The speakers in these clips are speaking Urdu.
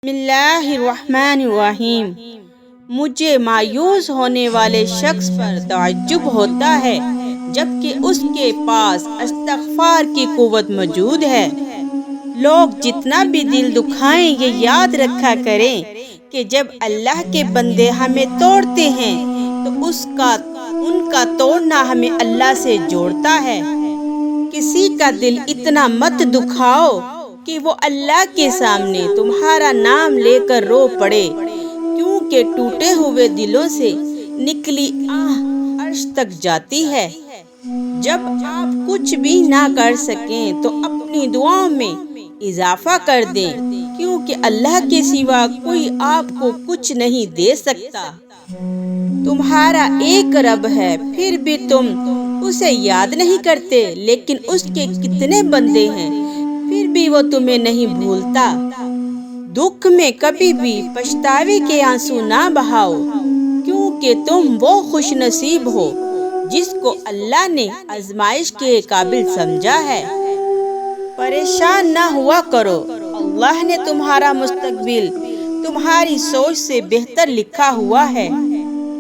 بسم اللہ الرحمن الرحیم۔ مجھے مایوس ہونے والے شخص پر تعجب ہوتا ہے جبکہ اس کے پاس استغفار کی قوت موجود ہے۔ لوگ جتنا بھی دل دکھائیں یہ یاد رکھا کریں کہ جب اللہ کے بندے ہمیں توڑتے ہیں تو ان کا توڑنا ہمیں اللہ سے جوڑتا ہے۔ کسی کا دل اتنا مت دکھاؤ کہ وہ اللہ کے سامنے تمہارا نام لے کر رو پڑے، کیونکہ ٹوٹے ہوئے دلوں سے نکلی آہ عرش تک جاتی ہے۔ جب آپ کچھ بھی نہ کر سکیں تو اپنی دعاؤں میں اضافہ کر دیں، کیونکہ اللہ کے سوا کوئی آپ کو کچھ نہیں دے سکتا۔ تمہارا ایک رب ہے، پھر بھی تم اسے یاد نہیں کرتے، لیکن اس کے کتنے بندے ہیں پھر بھی وہ تمہیں نہیں بھولتا۔ دکھ میں کبھی بھی پچھتاوے کے آنسو نہ بہاؤ، کیونکہ تم وہ خوش نصیب ہو جس کو اللہ نے آزمائش کے قابل سمجھا ہے۔ پریشان نہ ہوا کرو، اللہ نے تمہارا مستقبل تمہاری سوچ سے بہتر لکھا ہوا ہے،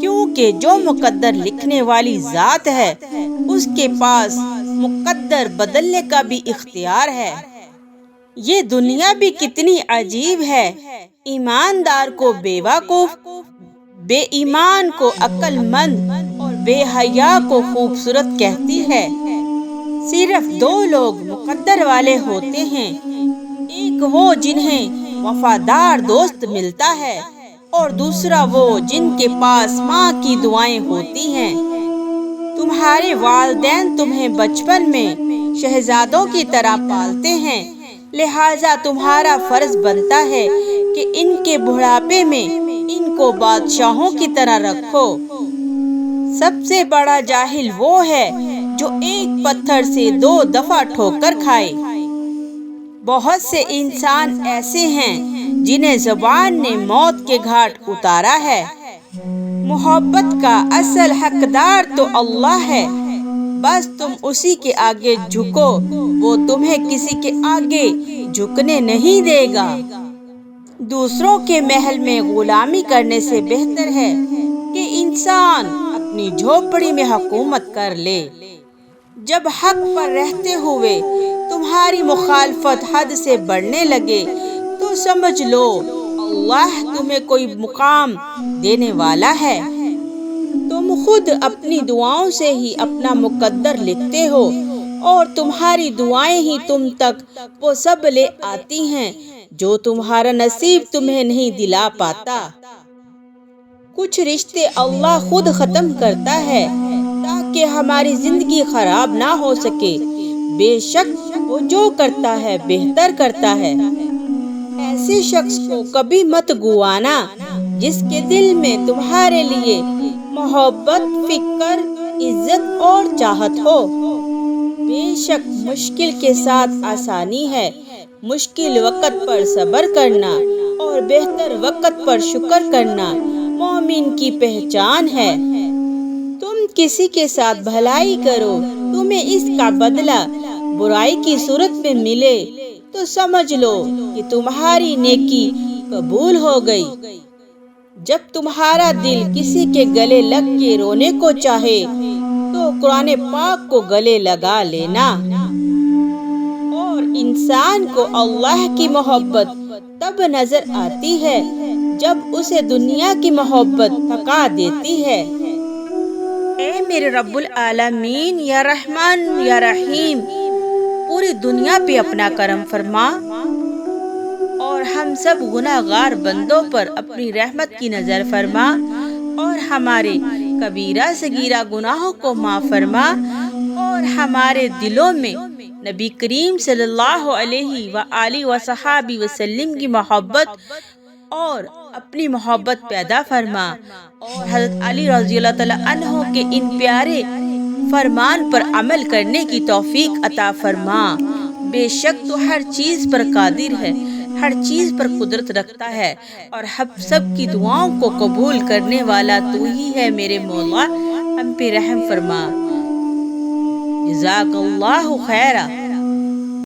کیونکہ جو مقدر لکھنے والی ذات ہے اس کے پاس مقدر بدلنے کا بھی اختیار ہے۔ یہ دنیا بھی کتنی عجیب ہے، ایماندار کو بیوقوف، بے ایمان کو عقل مند اور بے حیا کو خوبصورت کہتی ہے۔ صرف دو لوگ مقدر والے ہوتے ہیں، ایک وہ جنہیں وفادار دوست ملتا ہے اور دوسرا وہ جن کے پاس ماں کی دعائیں ہوتی ہیں۔ تمہارے والدین تمہیں بچپن میں شہزادوں کی طرح پالتے ہیں، لہٰذا تمہارا فرض بنتا ہے کہ ان کے بڑھاپے میں ان کو بادشاہوں کی طرح رکھو۔ سب سے بڑا جاہل وہ ہے جو ایک پتھر سے 2 دفعہ ٹھوکر کھائے۔ بہت سے انسان ایسے ہیں جنہیں زبان نے موت کے گھاٹ اتارا ہے۔ محبت کا اصل حقدار تو اللہ ہے، بس تم اسی کے آگے جھکو، وہ تمہیں کسی کے آگے جھکنے نہیں دے گا۔ دوسروں کے محل میں غلامی کرنے سے بہتر ہے کہ انسان اپنی جھوپڑی میں حکومت کر لے۔ جب حق پر رہتے ہوئے تمہاری مخالفت حد سے بڑھنے لگے تو سمجھ لو اللہ تمہیں کوئی مقام دینے والا ہے۔ تم خود اپنی دعاؤں سے ہی اپنا مقدر لکھتے ہو اور تمہاری دعائیں ہی تم تک وہ سب لے آتی ہیں جو تمہارا نصیب تمہیں نہیں دلا پاتا۔ کچھ رشتے اللہ خود ختم کرتا ہے تاکہ ہماری زندگی خراب نہ ہو سکے۔ بے شک وہ جو کرتا ہے بہتر کرتا ہے۔ ایسے شخص کو کبھی مت گوانا جس کے دل میں تمہارے لیے محبت، فکر، عزت اور چاہت ہو۔ بے شک مشکل کے ساتھ آسانی ہے، مشکل وقت پر صبر کرنا اور بہتر وقت پر شکر کرنا مومن کی پہچان ہے۔ تم کسی کے ساتھ بھلائی کرو، تمہیں اس کا بدلہ برائی کی صورت میں ملے تو سمجھ لو کہ تمہاری نیکی قبول ہو گئی۔ جب تمہارا دل کسی کے گلے لگ کے رونے کو چاہے تو قرآن پاک کو گلے لگا لینا۔ اور انسان کو اللہ کی محبت تب نظر آتی ہے جب اسے دنیا کی محبت تھکا دیتی ہے۔ اے میرے رب العالمین، یا رحمان یا رحیم، پوری دنیا پہ اپنا کرم فرما اور ہم سب گناہ گار بندوں پر اپنی رحمت کی نظر فرما اور ہمارے کبیرہ صغیرہ گناہوں کو معاف فرما اور ہمارے دلوں میں نبی کریم صلی اللہ علیہ وآلہ وصحبہ وسلم کی محبت اور اپنی محبت پیدا فرما اور حضرت علی رضی اللہ تعالیٰ عنہ کے ان پیارے فرمان پر عمل کرنے کی توفیق عطا فرما۔ بے شک تو ہر چیز پر قادر ہے، ہر چیز پر قدرت رکھتا ہے اور ہم سب کی دعاؤں کو قبول کرنے والا تو ہی ہے میرے مولا، ہم پہ رحم فرما۔ جزاک اللہ خیرہ۔